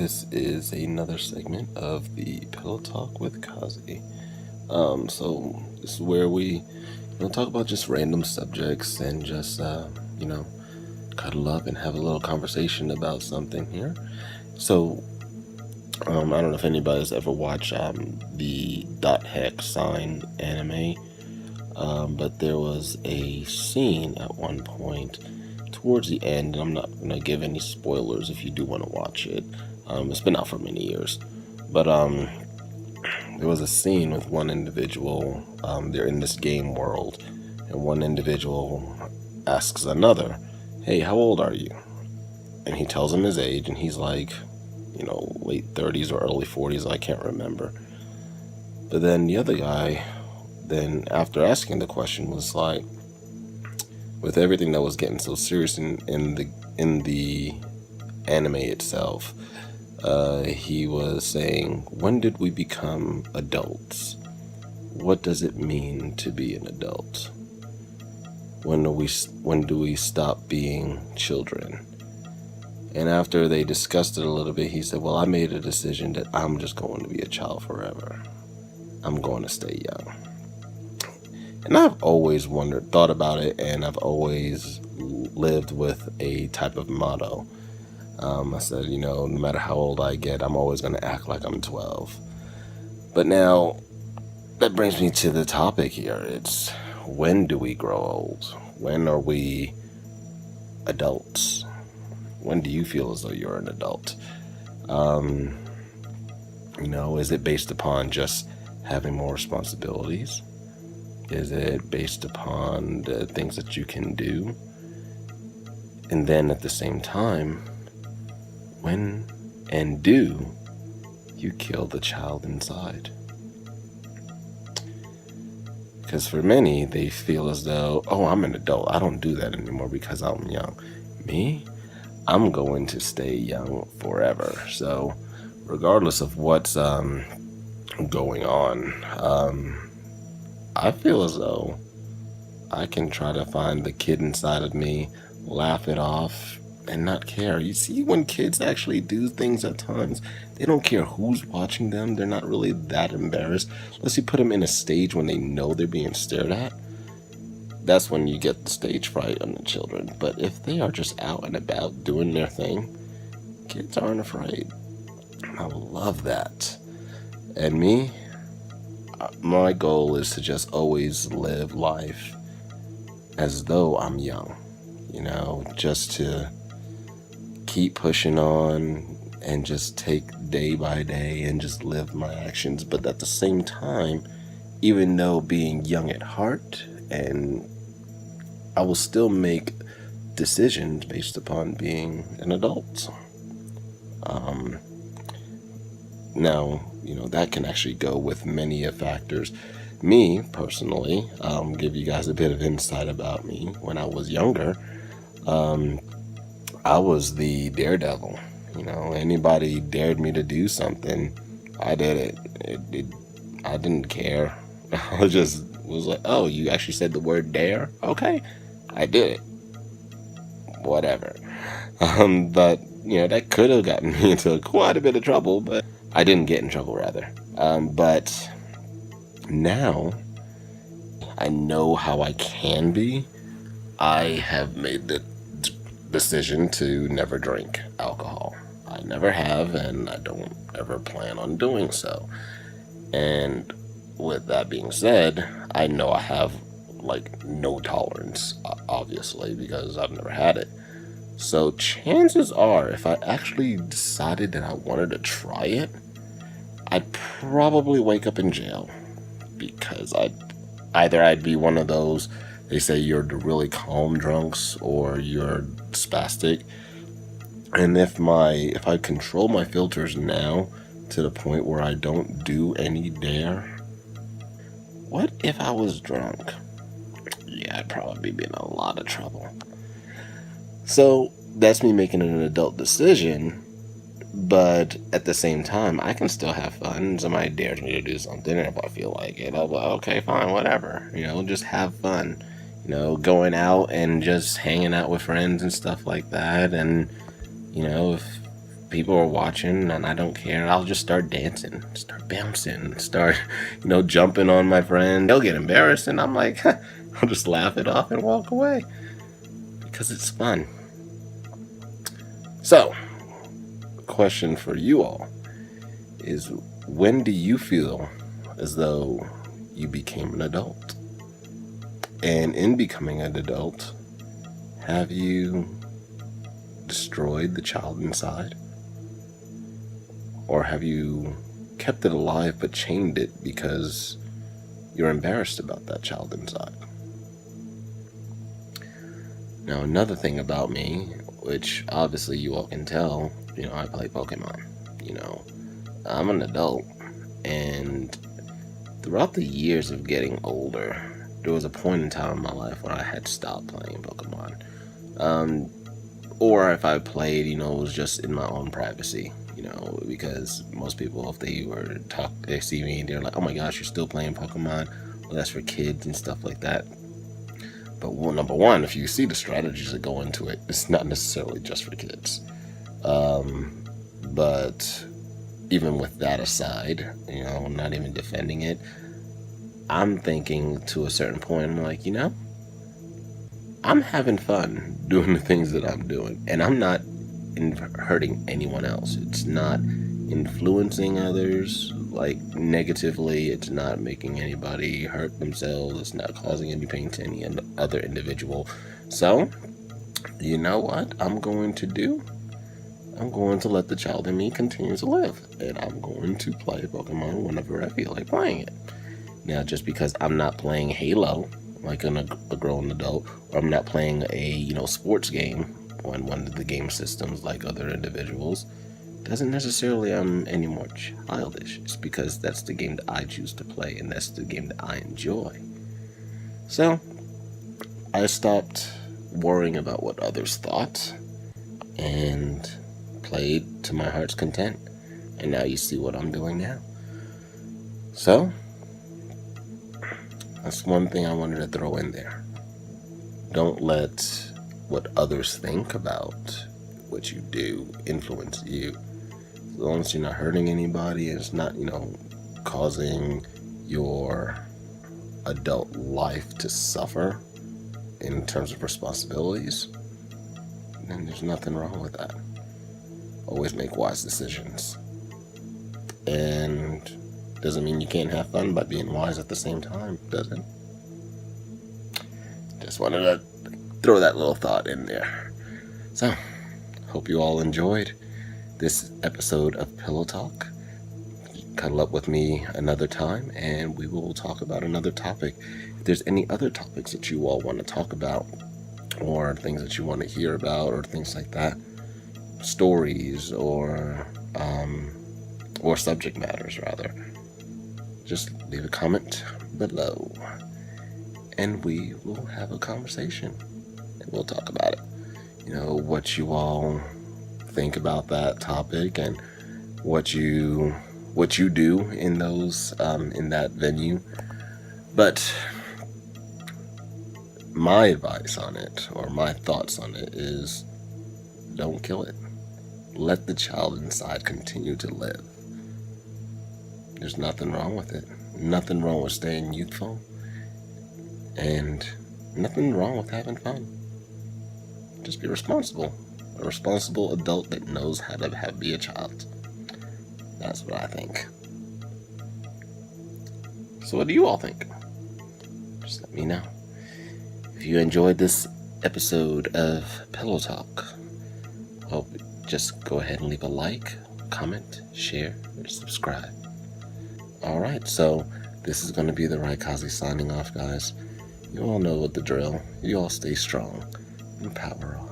This is another segment of the Pillow Talk with Kazi. So this is where we, talk about just random subjects and just, cuddle up and have a little conversation about something here. So, I don't know if anybody's ever watched the Dot Hex Sign anime, but there was a scene at one point towards the end, and I'm not going to give any spoilers if you do want to watch it. It's been out for many years, but there was a scene with one individual. They're in this game world, and one individual asks another, "Hey, how old are you?" And he tells him his age, and he's like, late 30s or early 40s. I can't remember. But then the other guy, then after asking the question, was like, with everything that was getting so serious in the anime itself, he was saying, "When did we become adults? What does it mean to be an adult? When do we stop being children?" And after they discussed it a little bit, he said, "Well, I made a decision that I'm just going to be a child forever. I'm going to stay young." And I've always thought about it, and I've always lived with a type of motto. I said, no matter how old I get, I'm always going to act like I'm 12. But now, that brings me to the topic here. It's, when do we grow old? When are we adults? When do you feel as though you're an adult? Is it based upon just having more responsibilities? Is it based upon the things that you can do? And then at the same time, when and do you kill the child inside? Because for many, they feel as though, oh, I'm an adult. I don't do that anymore because I'm young. Me? I'm going to stay young forever. So regardless of what's going on, I feel as though I can try to find the kid inside of me, laugh it off, and not care. You see, when kids actually do things at times, they don't care who's watching them. They're not really that embarrassed. Unless you put them in a stage when they know they're being stared at. That's when you get the stage fright on the children. But if they are just out and about doing their thing, kids aren't afraid. I love that. And me, my goal is to just always live life as though I'm young, just to keep pushing on and just take day by day and just live my actions. But at the same time, even though being young at heart, and I will still make decisions based upon being an adult. Now, that can actually go with many factors. Me, personally, give you guys a bit of insight about me. When I was younger, I was the daredevil. Anybody dared me to do something, I did it. I didn't care. I just was like, oh, you actually said the word dare? Okay, I did it. Whatever. But, that could have gotten me into quite a bit of trouble, but I didn't get in trouble, rather. But now I know how I can be. I have made the decision to never drink alcohol. I never have, and I don't ever plan on doing so. And with that being said, I know I have no tolerance, obviously, because I've never had it. So chances are, if I actually decided that I wanted to try it, I'd probably wake up in jail, because I'd be one of those, they say you're the really calm drunks or you're spastic. And if I control my filters now to the point where I don't do any dare, what if I was drunk? Yeah, I'd probably be in a lot of trouble. So that's me making an adult decision, but at the same time, I can still have fun. Somebody dares me to do something, and if I feel like it, I'll be like, okay, fine, whatever. Just have fun. Going out and just hanging out with friends and stuff like that. And, if people are watching and I don't care, I'll just start dancing, start bouncing, start, jumping on my friend. They'll get embarrassed and I'm like, I'll just laugh it off and walk away because it's fun. So, question for you all is, when do you feel as though you became an adult? And in becoming an adult, have you destroyed the child inside? Or have you kept it alive but chained it because you're embarrassed about that child inside? Now, another thing about me, which obviously you all can tell, I play Pokemon. I'm an adult, and throughout the years of getting older, there was a point in time in my life where I had stopped playing Pokemon. Or if I played, it was just in my own privacy, because most people, if they see me, they're like, oh my gosh, you're still playing Pokemon? Well, that's for kids and stuff like that. But number one, if you see the strategies that go into it, it's not necessarily just for kids. But even with that aside, I'm not even defending it. I'm thinking to a certain point, I'm like, I'm having fun doing the things that I'm doing, and I'm not hurting anyone else. It's not influencing others negatively. It's not making anybody hurt themselves. It's not causing any pain to any other individual. So, you know what I'm going to do? I'm going to let the child in me continue to live, and I'm going to play Pokemon whenever I feel like playing it. Now, just because I'm not playing Halo like a grown adult, or I'm not playing a sports game on one of the game systems like other individuals, doesn't necessarily I'm any more childish. It's because that's the game that I choose to play, and that's the game that I enjoy. So I stopped worrying about what others thought and played to my heart's content. And now you see what I'm doing now. So that's one thing I wanted to throw in there. Don't let what others think about what you do influence you. As long as you're not hurting anybody, and it's not, causing your adult life to suffer in terms of responsibilities, then there's nothing wrong with that. Always make wise decisions. And doesn't mean you can't have fun by being wise at the same time, does it? Just wanted to throw that little thought in there. So, hope you all enjoyed this episode of Pillow Talk. Cuddle up with me another time, and we will talk about another topic. If there's any other topics that you all want to talk about, or things that you want to hear about, or things like that, stories, or subject matters rather, just leave a comment below, and we will have a conversation, and we'll talk about it. What you all think about that topic, and what you do in those in that venue. But my advice on it, or my thoughts on it, is don't kill it. Let the child inside continue to live. There's nothing wrong with it. Nothing wrong with staying youthful, and nothing wrong with having fun. Just be responsible. A responsible adult that knows how to be a child. That's what I think. So what do you all think? Just let me know. If you enjoyed this episode of Pillow Talk, well, just go ahead and leave a like, comment, share, or subscribe. Alright, so this is going to be the Raikaze signing off, guys. You all know what the drill. You all stay strong and power on.